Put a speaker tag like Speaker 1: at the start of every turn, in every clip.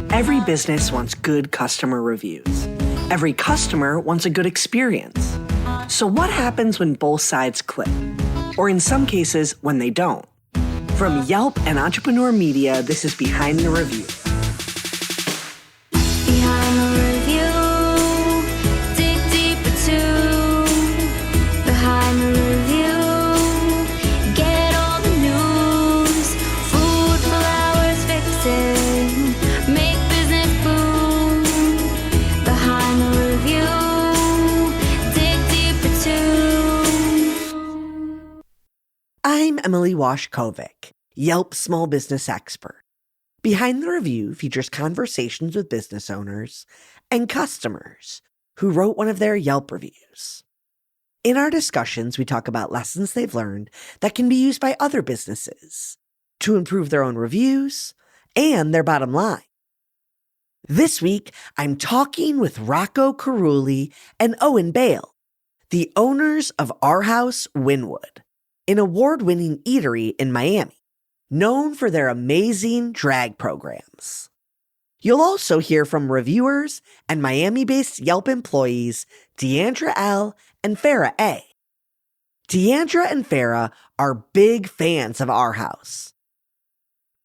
Speaker 1: Every business wants good customer reviews. Every customer wants a good experience. So what happens when both sides click? Or in some cases, when they don't? From Yelp and Entrepreneur Media, this is Behind the Review.
Speaker 2: Behind the review, dig deeper too. Behind the review, get all the news. Food, flowers, fixing, make business boom. Behind the review, dig deeper too.
Speaker 1: I'm Emily Washkovic, Yelp small business expert. Behind the Review features conversations with business owners and customers who wrote one of their Yelp reviews. In our discussions, we talk about lessons they've learned that can be used by other businesses to improve their own reviews and their bottom line. This week, I'm talking with Rocco Carulli and Owen Bale, the owners of House Wynwood, an award-winning eatery in Miami, known for their amazing drag programs. You'll also hear from reviewers and Miami-based Yelp employees Diandra L. and Farah A. Diandra and Farah are big fans of Our House.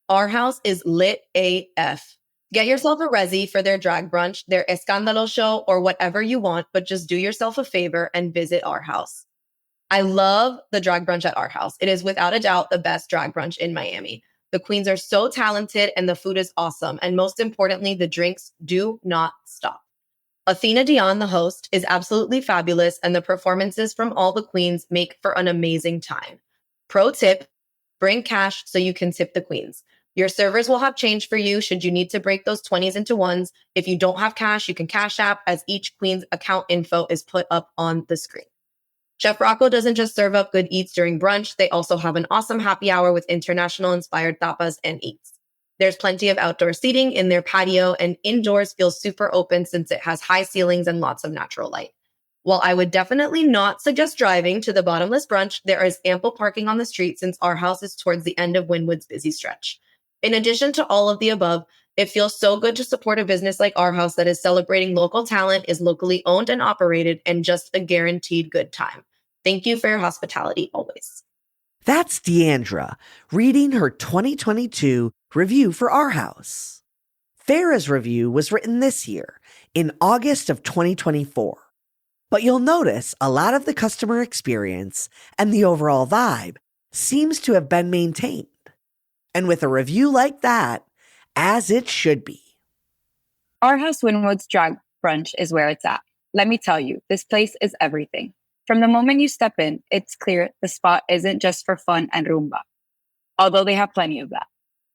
Speaker 3: Our House is lit AF. Get yourself a resi for their drag brunch, their escándalo show, or whatever you want, but just do yourself a favor and visit Our House. I love the drag brunch at Our House. It is without a doubt the best drag brunch in Miami. The queens are so talented and the food is awesome. And most importantly, the drinks do not stop. Athena Dion, the host, is absolutely fabulous, and the performances from all the queens make for an amazing time. Pro tip, bring cash so you can tip the queens. Your servers will have change for you should you need to break those 20s into ones. If you don't have cash, you can Cash App, as each queen's account info is put up on the screen. Chef Rocco doesn't just serve up good eats during brunch. They also have an awesome happy hour with international-inspired tapas and eats. There's plenty of outdoor seating in their patio, and indoors feels super open since it has high ceilings and lots of natural light. While I would definitely not suggest driving to the bottomless brunch, there is ample parking on the street since Our House is towards the end of Wynwood's busy stretch. In addition to all of the above, it feels so good to support a business like Our House that is celebrating local talent, is locally owned and operated, and just a guaranteed good time. Thank you for your hospitality always.
Speaker 1: That's Diandra reading her 2022 review for Our House. Farah's review was written this year, in August of 2024. But you'll notice a lot of the customer experience and the overall vibe seems to have been maintained. And with a review like that, as it should be.
Speaker 4: Our House Wynwood's drag brunch is where it's at. Let me tell you, this place is everything. From the moment you step in, it's clear the spot isn't just for fun and rumba, although they have plenty of that.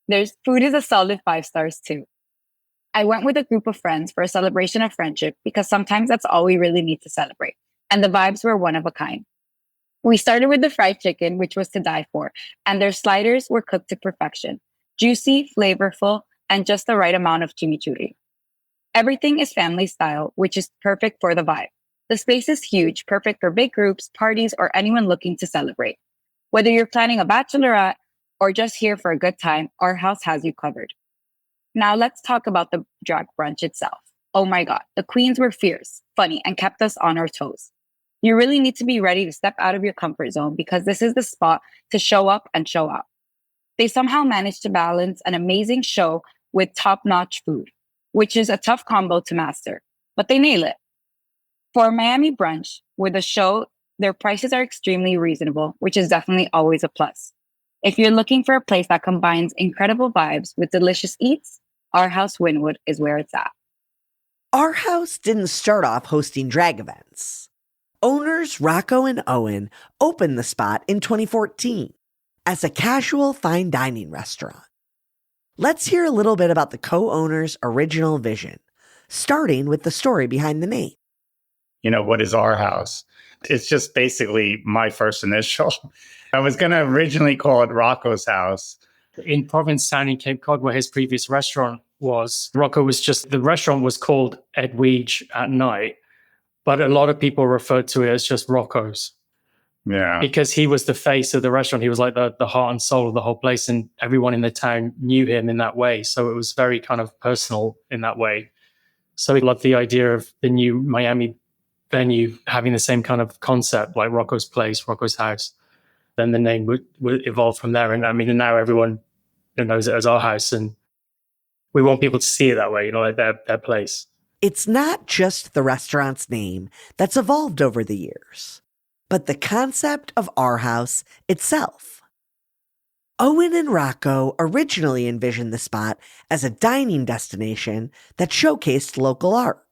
Speaker 4: Their food is a solid 5 stars too. I went with a group of friends for a celebration of friendship because sometimes that's all we really need to celebrate, and the vibes were one of a kind. We started with the fried chicken, which was to die for, and their sliders were cooked to perfection, juicy, flavorful, and just the right amount of chimichurri. Everything is family style, which is perfect for the vibe. The space is huge, perfect for big groups, parties, or anyone looking to celebrate. Whether you're planning a bachelorette or just here for a good time, Our House has you covered. Now let's talk about the drag brunch itself. Oh my God, the queens were fierce, funny, and kept us on our toes. You really need to be ready to step out of your comfort zone because this is the spot to show up and show out. They somehow managed to balance an amazing show with top-notch food, which is a tough combo to master, but they nail it. For a Miami brunch with a show, their prices are extremely reasonable, which is definitely always a plus. If you're looking for a place that combines incredible vibes with delicious eats, Our House Wynwood is where it's at.
Speaker 1: Our House didn't start off hosting drag events. Owners Rocco and Owen opened the spot in 2014 as a casual fine dining restaurant. Let's hear a little bit about the co-owners' original vision, starting with the story behind the name.
Speaker 5: What is Our House? It's just basically my first initial. I was going to originally call it Rocco's House.
Speaker 6: In Provincetown in Cape Cod, where his previous restaurant was, the restaurant was called Edwige at night, but a lot of people referred to it as just Rocco's.
Speaker 5: Yeah.
Speaker 6: because he was the face of the restaurant. He was like the heart and soul of the whole place, and everyone in the town knew him in that way. So it was very kind of personal in that way. So we loved the idea of the new Miami venue having the same kind of concept, like Rocco's Place, Rocco's House. Then the name would evolve from there. And I mean, now everyone knows it as our house, and we want people to see it that way, like their place.
Speaker 1: It's not just the restaurant's name that's evolved over the years, but the concept of our house itself. Owen and Rocco originally envisioned the spot as a dining destination that showcased local art.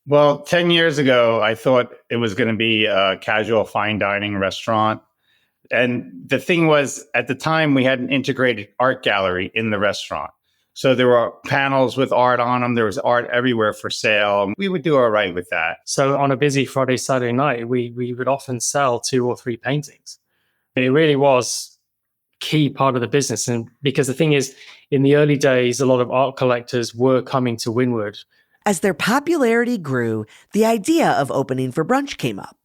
Speaker 5: Well, 10 years ago, I thought it was going to be a casual fine dining restaurant. And the thing was, at the time, we had an integrated art gallery in the restaurant. So there were panels with art on them. There was art everywhere for sale. We would do all right with that.
Speaker 6: So on a busy Friday, Saturday night, we would often sell 2 or 3 paintings. It really was key part of the business. And because the thing is, in the early days, a lot of art collectors were coming to Wynwood.
Speaker 1: As their popularity grew, the idea of opening for brunch came up.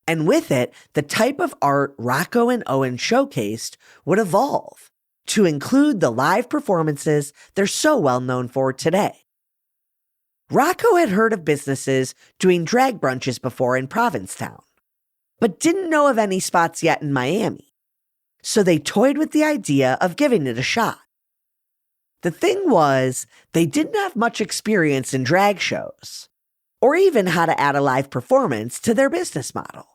Speaker 1: And with it, the type of art Rocco and Owen showcased would evolve to include the live performances they're so well known for today. Rocco had heard of businesses doing drag brunches before in Provincetown, but didn't know of any spots yet in Miami. So they toyed with the idea of giving it a shot. The thing was, they didn't have much experience in drag shows, or even how to add a live performance to their business model.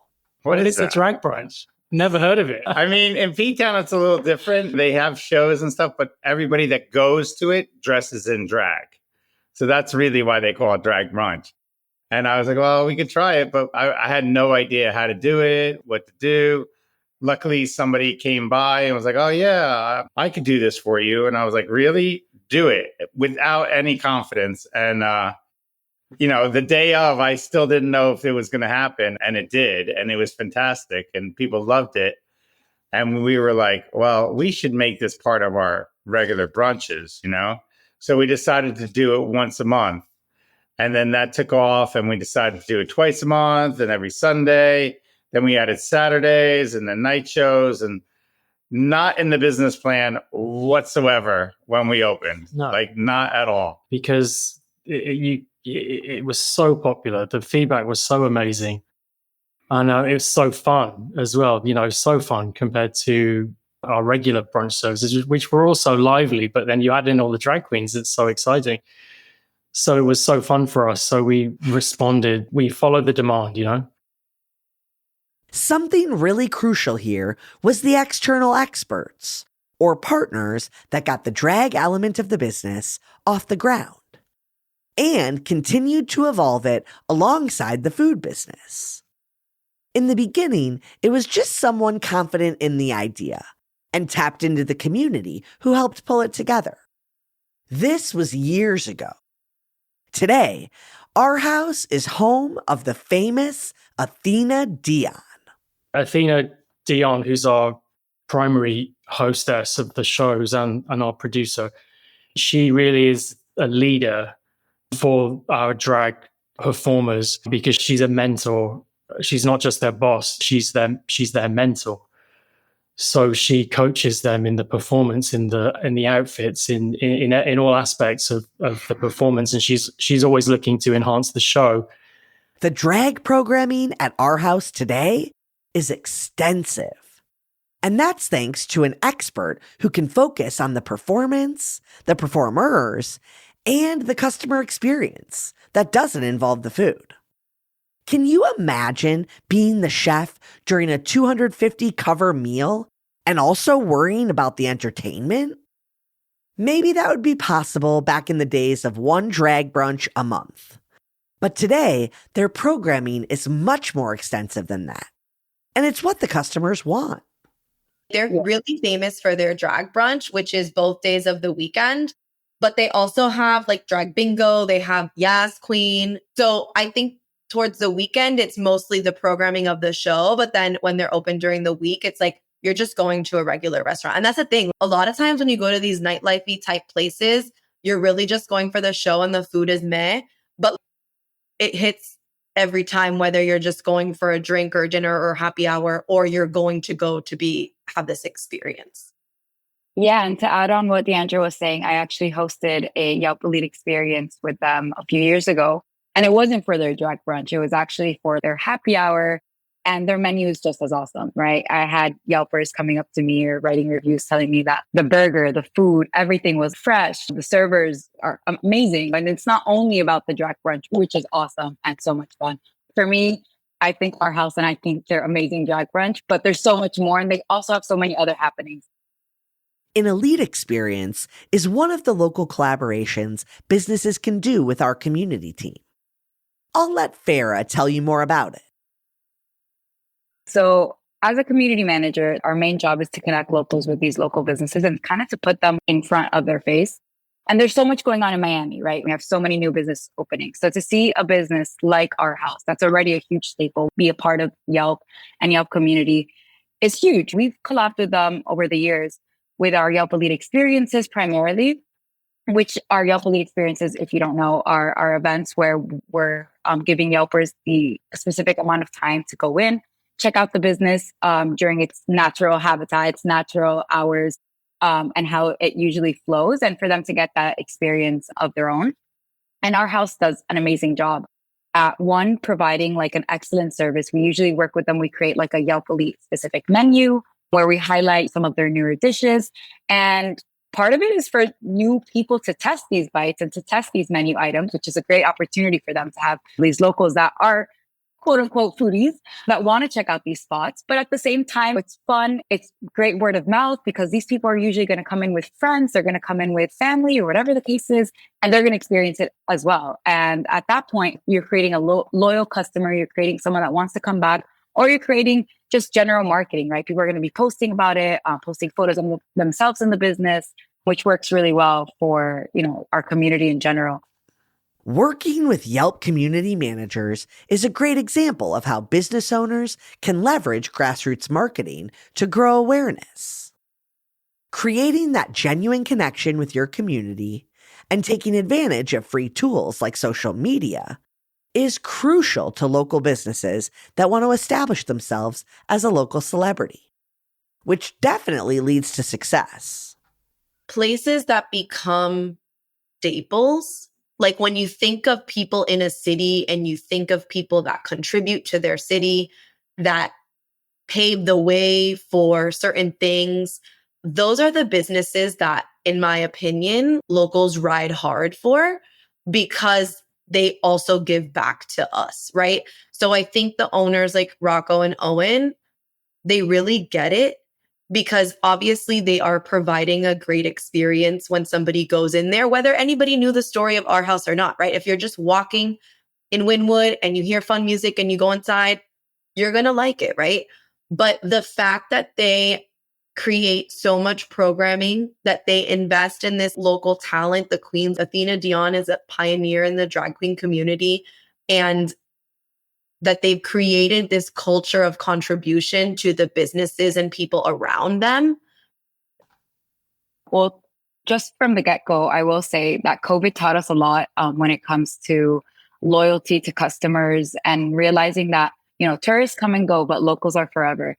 Speaker 5: What is
Speaker 6: It's a drag brunch. Never heard of it.
Speaker 5: I mean, in P-Town, it's a little different. They have shows and stuff, but everybody that goes to it dresses in drag. So that's really why they call it drag brunch. And I was like, well, we could try it, but I had no idea how to do it, what to do. Luckily, somebody came by and was like, oh, yeah, I could do this for you. And I was like, really? Do it, without any confidence. And, the day of, I still didn't know if it was going to happen. And it did. And it was fantastic. And people loved it. And we were like, well, we should make this part of our regular brunches, So we decided to do it once a month. And then that took off. And we decided to do it twice a month and every Sunday. Then we added Saturdays and then night shows, and not in the business plan whatsoever when we opened.
Speaker 6: No.
Speaker 5: Like, not at all.
Speaker 6: Because it was so popular. The feedback was so amazing. And it was so fun as well, so fun compared to our regular brunch services, which were also lively. But then you add in all the drag queens. It's so exciting. So it was so fun for us. So we responded. We followed the demand,
Speaker 1: Something really crucial here was the external experts, or partners that got the drag element of the business off the ground and continued to evolve it alongside the food business. In the beginning, it was just someone confident in the idea and tapped into the community who helped pull it together. This was years ago. Today, our house is home of the famous Athena Dion.
Speaker 6: Athena Dion, who's our primary hostess of the shows and our producer, she really is a leader for our drag performers because she's a mentor. She's not just their boss, she's their mentor. So she coaches them in the performance, in the outfits, in all aspects of the performance, and she's always looking to enhance the show.
Speaker 1: The drag programming at our house today is extensive. And that's thanks to an expert who can focus on the performance, the performers, and the customer experience that doesn't involve the food. Can you imagine being the chef during a 250 cover meal and also worrying about the entertainment? Maybe that would be possible back in the days of one drag brunch a month. But today, their programming is much more extensive than that. And it's what the customers want.
Speaker 3: They're really famous for their drag brunch, which is both days of the weekend. But they also have like drag bingo. They have Yas Queen. So I think towards the weekend, it's mostly the programming of the show. But then when they're open during the week, it's like you're just going to a regular restaurant. And that's the thing. A lot of times when you go to these nightlife-y type places, you're really just going for the show and the food is meh. But it hits every time, whether you're just going for a drink or dinner or happy hour, or you're going to go to have this experience.
Speaker 4: Yeah, and to add on what Diandra was saying, I actually hosted a Yelp Elite experience with them a few years ago. And it wasn't for their drag brunch. It was actually for their happy hour. And their menu is just as awesome, right? I had Yelpers coming up to me or writing reviews telling me that the burger, the food, everything was fresh. The servers are amazing. And it's not only about the drag brunch, which is awesome and so much fun. For me, I think Our House and I think they're amazing drag brunch, but there's so much more. And they also have so many other happenings.
Speaker 1: An elite experience is one of the local collaborations businesses can do with our community team. I'll let Farah tell you more about it.
Speaker 4: So as a community manager, our main job is to connect locals with these local businesses and kind of to put them in front of their face. And there's so much going on in Miami, right? We have so many new business openings. So to see a business like Our House, that's already a huge staple, be a part of Yelp and Yelp Community is huge. We've collabed with them over the years with our Yelp Elite experiences primarily, which our Yelp Elite experiences, if you don't know, are events where we're giving Yelpers the specific amount of time to go in, check out the business during its natural habitat, its natural hours, and how it usually flows, and for them to get that experience of their own. And Our House does an amazing job at one, providing like an excellent service. We usually work with them. We create like a Yelp Elite specific menu where we highlight some of their newer dishes. And part of it is for new people to test these bites and to test these menu items, which is a great opportunity for them to have these locals that are quote unquote foodies that want to check out these spots. But at the same time, it's fun. It's great word of mouth because these people are usually going to come in with friends. They're going to come in with family or whatever the case is, and they're going to experience it as well. And at that point, you're creating a loyal customer. You're creating someone that wants to come back, or you're creating just general marketing, right? People are going to be posting about it, posting photos of themselves in the business, which works really well for, our community in general.
Speaker 1: Working with Yelp community managers is a great example of how business owners can leverage grassroots marketing to grow awareness. Creating that genuine connection with your community and taking advantage of free tools like social media is crucial to local businesses that want to establish themselves as a local celebrity, which definitely leads to success.
Speaker 3: Places that become staples, like when you think of people in a city and you think of people that contribute to their city, that pave the way for certain things, those are the businesses that, in my opinion, locals ride hard for because they also give back to us, right? So I think the owners like Rocco and Owen, they really get it because obviously they are providing a great experience when somebody goes in there, whether anybody knew the story of Our House or not, right? If you're just walking in Wynwood and you hear fun music and you go inside, you're going to like it, right? But the fact that they create so much programming, that they invest in this local talent, the queens, Athena Dion is a pioneer in the drag queen community, and that they've created this culture of contribution to the businesses and people around them.
Speaker 4: Well, just from the get-go, I will say that COVID taught us a lot when it comes to loyalty to customers and realizing that, tourists come and go, but locals are forever.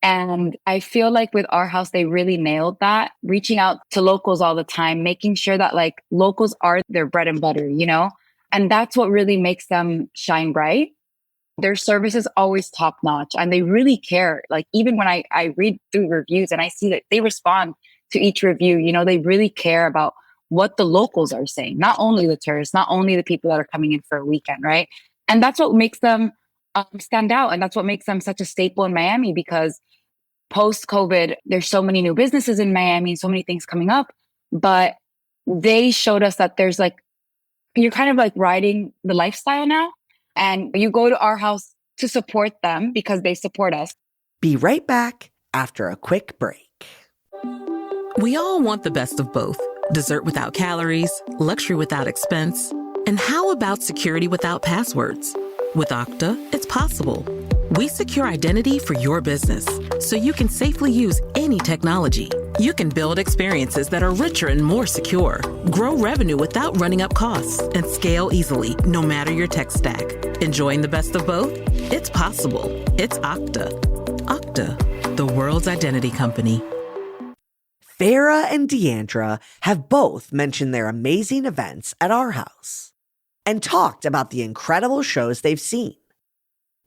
Speaker 4: And I feel like with Our House, they really nailed that, reaching out to locals all the time, making sure that like locals are their bread and butter, and that's what really makes them shine bright. Their service is always top notch and they really care. Like even when I read through reviews and I see that they respond to each review, they really care about what the locals are saying, not only the tourists, not only the people that are coming in for a weekend, right? And that's what makes them stand out. And that's what makes them such a staple in Miami because post-COVID, there's so many new businesses in Miami, so many things coming up, but they showed us that there's like, you're kind of like riding the lifestyle now. And you go to Our House to support them because they support us.
Speaker 1: Be right back after a quick break.
Speaker 7: We all want the best of both. Dessert without calories, luxury without expense. And how about security without passwords? With Okta, it's possible. We secure identity for your business so you can safely use any technology. You can build experiences that are richer and more secure, grow revenue without running up costs, and scale easily, no matter your tech stack. Enjoying the best of both? It's possible. It's Okta. Okta, the world's identity company.
Speaker 1: Farah and Diandra have both mentioned their amazing events at our house and talked about the incredible shows they've seen.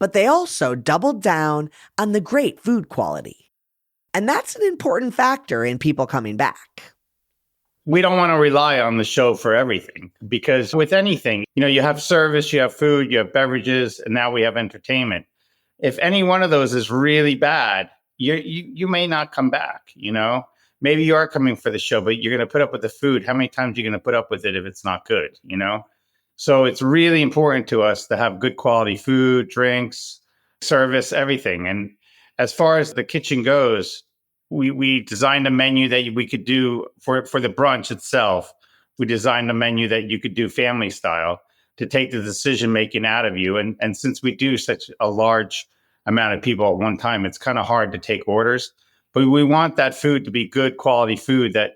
Speaker 1: But they also doubled down on the great food quality. And that's an important factor in people coming back.
Speaker 5: We don't want to rely on the show for everything, because with anything, you have service, you have food, you have beverages, and now we have entertainment. If any one of those is really bad, you may not come back, Maybe you are coming for the show, but you're going to put up with the food. How many times are you going to put up with it if it's not good, So it's really important to us to have good quality food, drinks, service, everything. And as far as the kitchen goes, we designed a menu that we could do for the brunch itself. We designed a menu that you could do family style to take the decision making out of you. And since we do such a large amount of people at one time, it's kind of hard to take orders. But we want that food to be good quality food that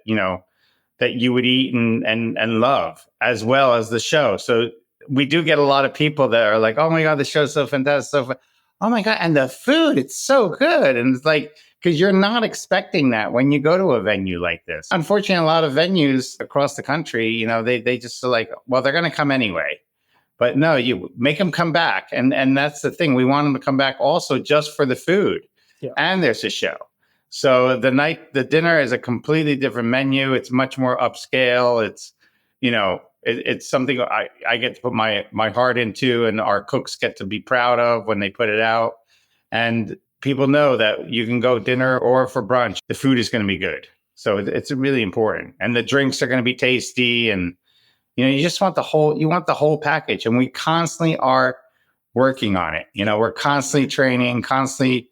Speaker 5: that you would eat and love, as well as the show. So we do get a lot of people that are like, "Oh my God, the show's so fantastic! Oh my God, and the food, it's so good!" And it's like, because you're not expecting that when you go to a venue like this. Unfortunately, a lot of venues across the country, they just are like, well, they're going to come anyway. But no, you make them come back. And that's the thing. We want them to come back also just for the food. Yeah. And there's a show. So the dinner is a completely different menu. It's much more upscale. It's, it's something I get to put my heart into, and our cooks get to be proud of when they put it out. And people know that you can go dinner or for brunch, the food is going to be good. So it's really important. And the drinks are going to be tasty. And, you just want the whole package. And we constantly are working on it. We're constantly training, constantly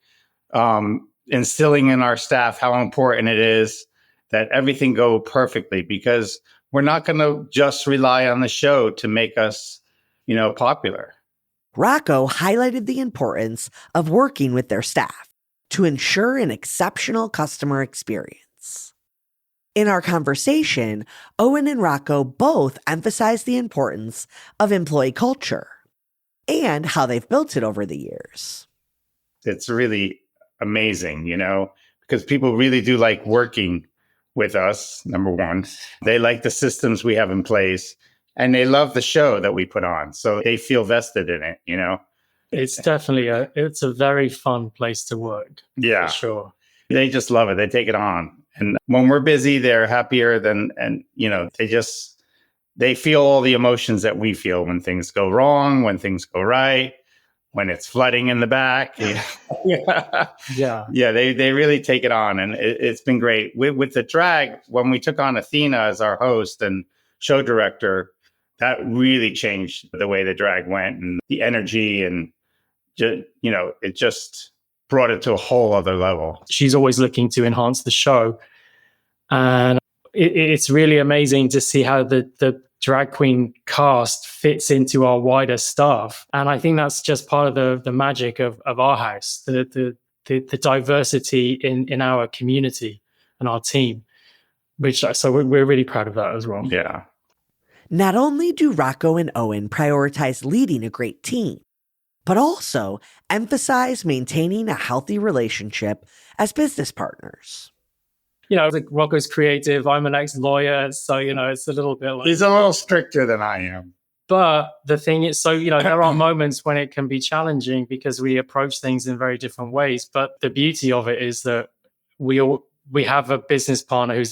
Speaker 5: instilling in our staff how important it is that everything go perfectly, because we're not going to just rely on the show to make us, popular.
Speaker 1: Rocco highlighted the importance of working with their staff to ensure an exceptional customer experience. In our conversation, Owen and Rocco both emphasized the importance of employee culture and how they've built it over the years.
Speaker 5: It's really amazing, because people really do like working with us, number one. They like the systems we have in place. And they love the show that we put on. So they feel vested in it,
Speaker 6: It's definitely it's a very fun place to work.
Speaker 5: Yeah.
Speaker 6: For sure.
Speaker 5: They just love it. They take it on. And when we're busy, they're happier they feel all the emotions that we feel when things go wrong, when things go right, when it's flooding in the back. Yeah. They really take it on. And it's been great. With the drag, when we took on Athena as our host and show director, that really changed the way the drag went and the energy, and it just brought it to a whole other level.
Speaker 6: She's always looking to enhance the show, and it's really amazing to see how the drag queen cast fits into our wider staff. And I think that's just part of the magic of our house, the diversity in our community and our team, so we're really proud of that as well.
Speaker 5: Yeah.
Speaker 1: Not only do Rocco and Owen prioritize leading a great team, but also emphasize maintaining a healthy relationship as business partners.
Speaker 6: Like Rocco's creative, I'm an ex-lawyer, so, it's a little bit like...
Speaker 5: He's a little stricter than I am.
Speaker 6: But the thing is, so, there are moments when it can be challenging because we approach things in very different ways. But the beauty of it is that we have a business partner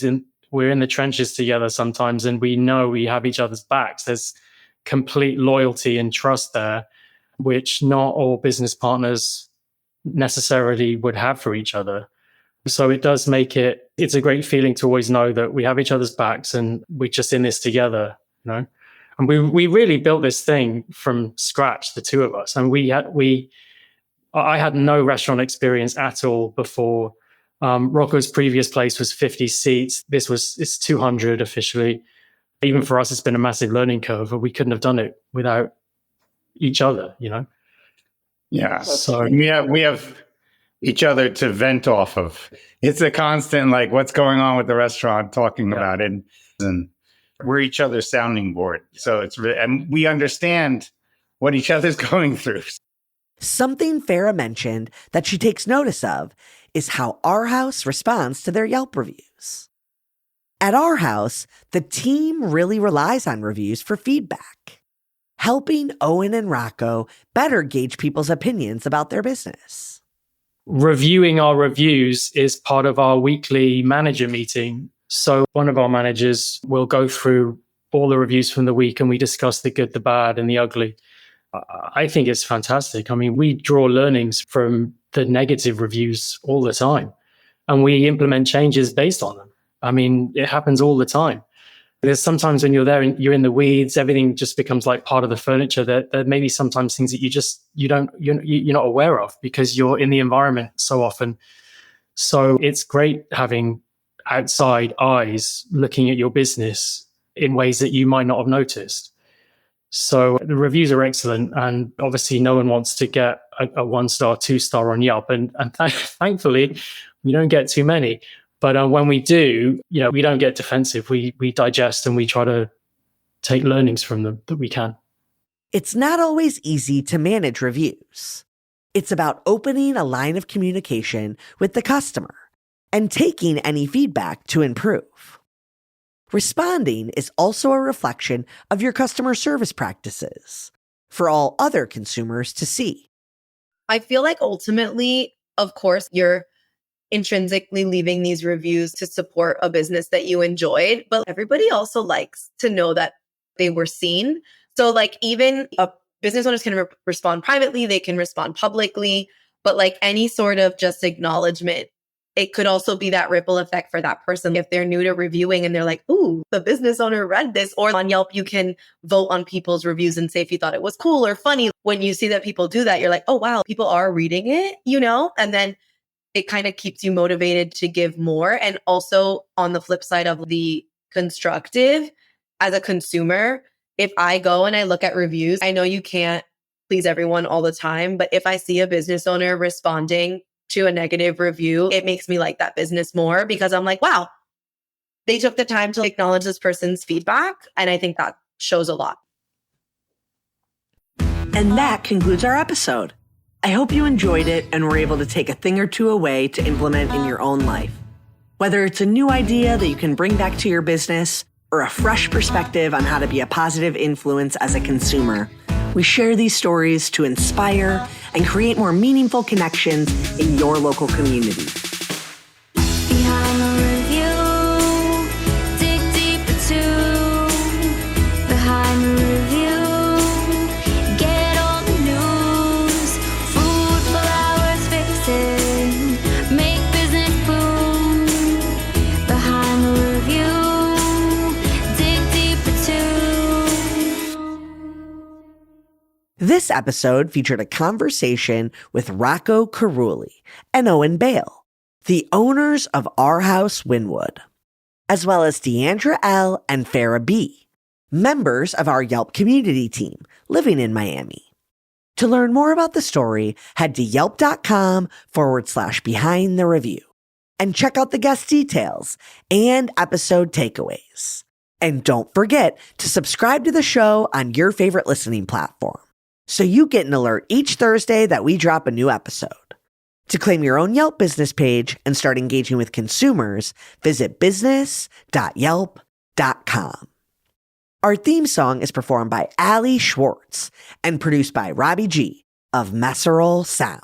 Speaker 6: we're in the trenches together sometimes, and we know we have each other's backs. There's complete loyalty and trust there, which not all business partners necessarily would have for each other. So it does it's a great feeling to always know that we have each other's backs and we're just in this together, And we really built this thing from scratch, the two of us. And I had no restaurant experience at all before. Rocco's previous place was 50 seats. It's 200 officially. Even for us, it's been a massive learning curve, but we couldn't have done it without each other,
Speaker 5: Yeah.
Speaker 6: So
Speaker 5: we have each other to vent off of. It's a constant, like, what's going on with the restaurant, talking about it. And we're each other's sounding board. So and we understand what each other's going through.
Speaker 1: Something Farah mentioned that she takes notice of is how Our House responds to their Yelp reviews. At Our House, the team really relies on reviews for feedback, helping Owen and Rocco better gauge people's opinions about their business.
Speaker 6: Reviewing our reviews is part of our weekly manager meeting. So one of our managers will go through all the reviews from the week and we discuss the good, the bad, and the ugly. I think it's fantastic. I mean, we draw learnings from the negative reviews all the time, and we implement changes based on them. I mean, it happens all the time. There's sometimes when you're there and you're in the weeds, everything just becomes like part of the furniture. There may be sometimes things that you're not aware of because you're in the environment so often. So it's great having outside eyes looking at your business in ways that you might not have noticed. So the reviews are excellent, and obviously no one wants to get a 1-star, 2-star on Yelp, and thankfully we don't get too many. But when we do, we don't get defensive. We digest and we try to take learnings from them that we can.
Speaker 1: It's not always easy to manage reviews. It's about opening a line of communication with the customer and taking any feedback to improve. Responding is also a reflection of your customer service practices for all other consumers to see.
Speaker 3: I feel like ultimately, of course, you're intrinsically leaving these reviews to support a business that you enjoyed, but everybody also likes to know that they were seen. So like even business owners can respond privately, they can respond publicly, but like any sort of just acknowledgement, it could also be that ripple effect for that person. If they're new to reviewing and they're like, ooh, the business owner read this. Or on Yelp, you can vote on people's reviews and say if you thought it was cool or funny. When you see that people do that, you're like, oh, wow, people are reading it, and then it kind of keeps you motivated to give more. And also on the flip side of the constructive, as a consumer, if I go and I look at reviews, I know you can't please everyone all the time, but if I see a business owner responding to a negative review, it makes me like that business more because I'm like, wow, they took the time to acknowledge this person's feedback. And I think that shows a lot.
Speaker 1: And that concludes our episode. I hope you enjoyed it and were able to take a thing or two away to implement in your own life. Whether it's a new idea that you can bring back to your business or a fresh perspective on how to be a positive influence as a consumer, we share these stories to inspire and create more meaningful connections in your local community.
Speaker 2: Behind the review, dig deeper too. Behind the review, get all the news. Food, flowers, fixing, make business boom. Behind the review, dig deeper too.
Speaker 1: This episode featured a conversation with Rocco Carulli and Owen Bale, the owners of House Wynwood, as well as Diandra L. and Farah B., members of our Yelp Community team living in Miami. To learn more about the story, head to yelp.com/behind the review and check out the guest details and episode takeaways. And don't forget to subscribe to the show on your favorite listening platform, so you get an alert each Thursday that we drop a new episode. To claim your own Yelp business page and start engaging with consumers, visit business.yelp.com. Our theme song is performed by Ali Schwartz and produced by Robbie G of Messerol Sound.